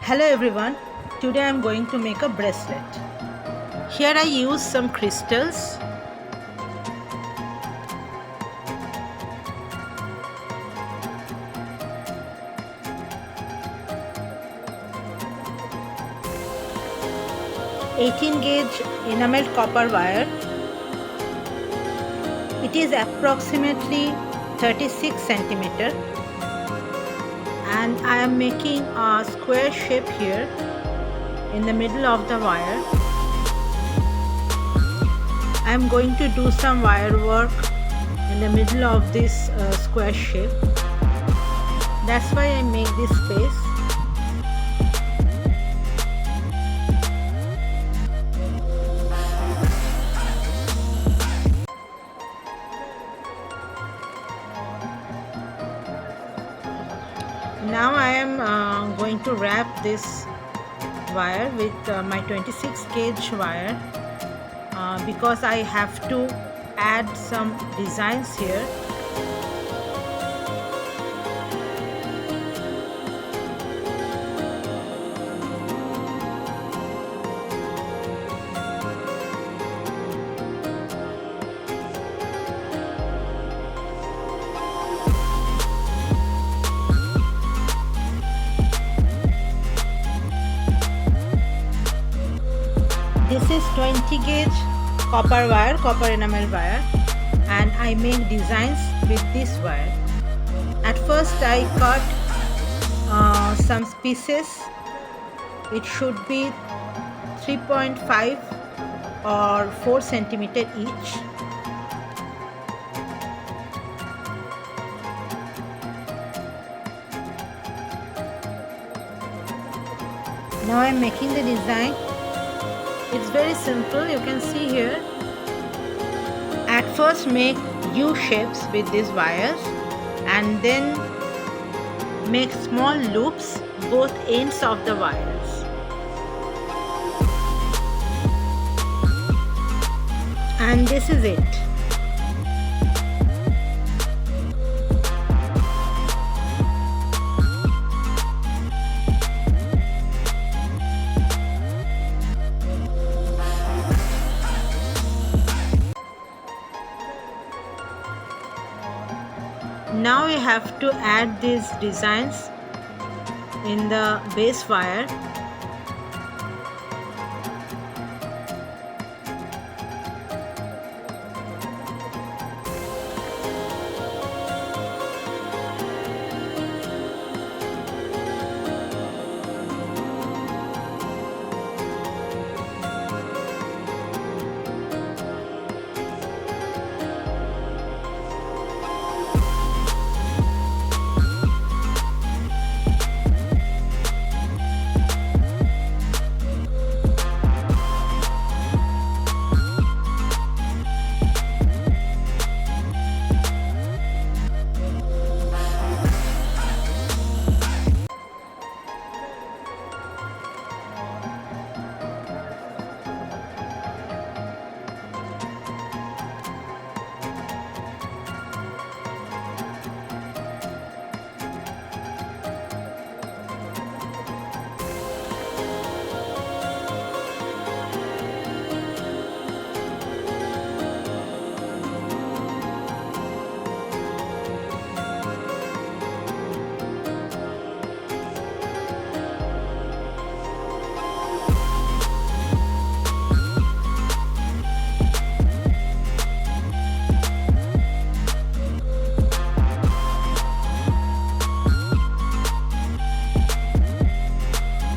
Hello everyone, today I am going to make a bracelet. Here I use some crystals. (18 gauge enameled copper wire. It is approximately 36 centimeter, and I am making a square shape here in the middle of the wire. I am going to do some wire work in the middle of this square shape. That's why I make this space. Now I am going to wrap this wire with my 26 gauge wire because I have to add some designs here. This is 20 gauge copper wire, copper enamel wire, and I make designs with this wire. At first I cut some pieces. It should be 3.5 or 4 centimeter each. Now I am making the design. It's very simple, you can see here. At first make U shapes with these wires and then make small loops both ends of the wires. And this is it. Now we have to add these designs in the base wire.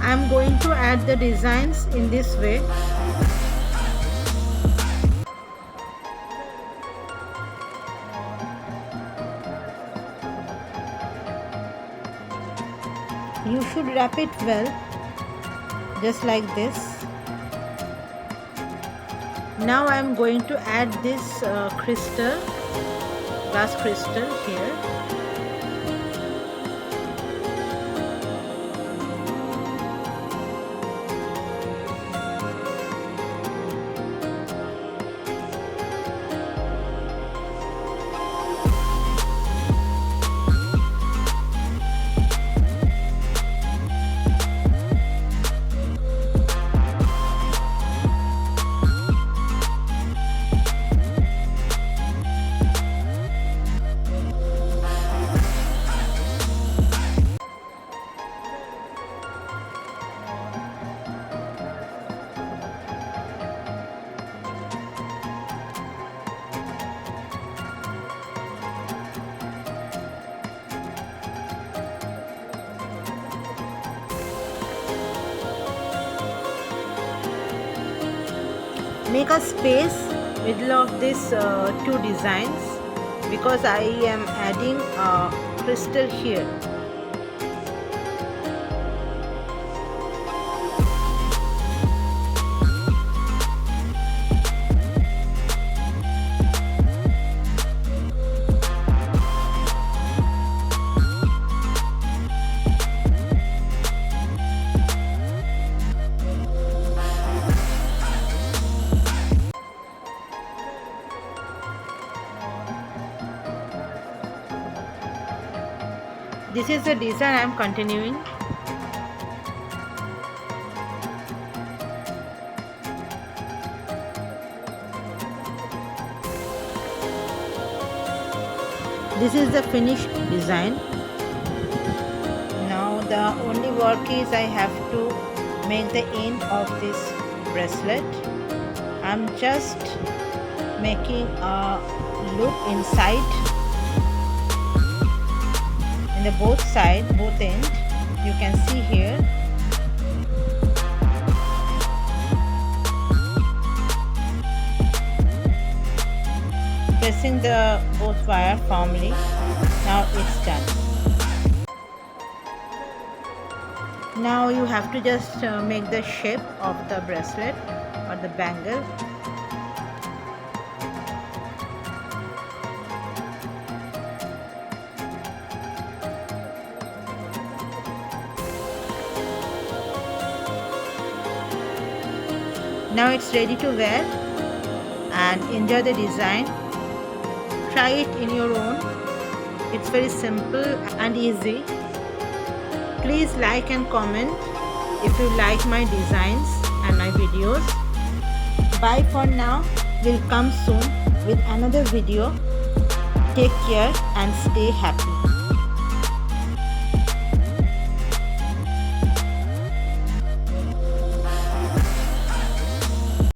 I'm going to add the designs in this way. You should wrap it well, just like this. Now I'm going to add this crystal, glass crystal here. make a space middle of this two designs because I am adding a crystal here. This is the design I am continuing. This is the finished design. Now the only work is I have to make the end of this bracelet. I'm just making a loop inside. The both end, you can see here. Pressing the both wire firmly. Now it's done. Now you have to just make the shape of the bracelet or the bangle. Now it's ready to wear and enjoy the design. Try it in your own. It's very simple and easy. Please like and comment if you like my designs and my videos. Bye for now. We'll come soon with another video. Take care and stay happy.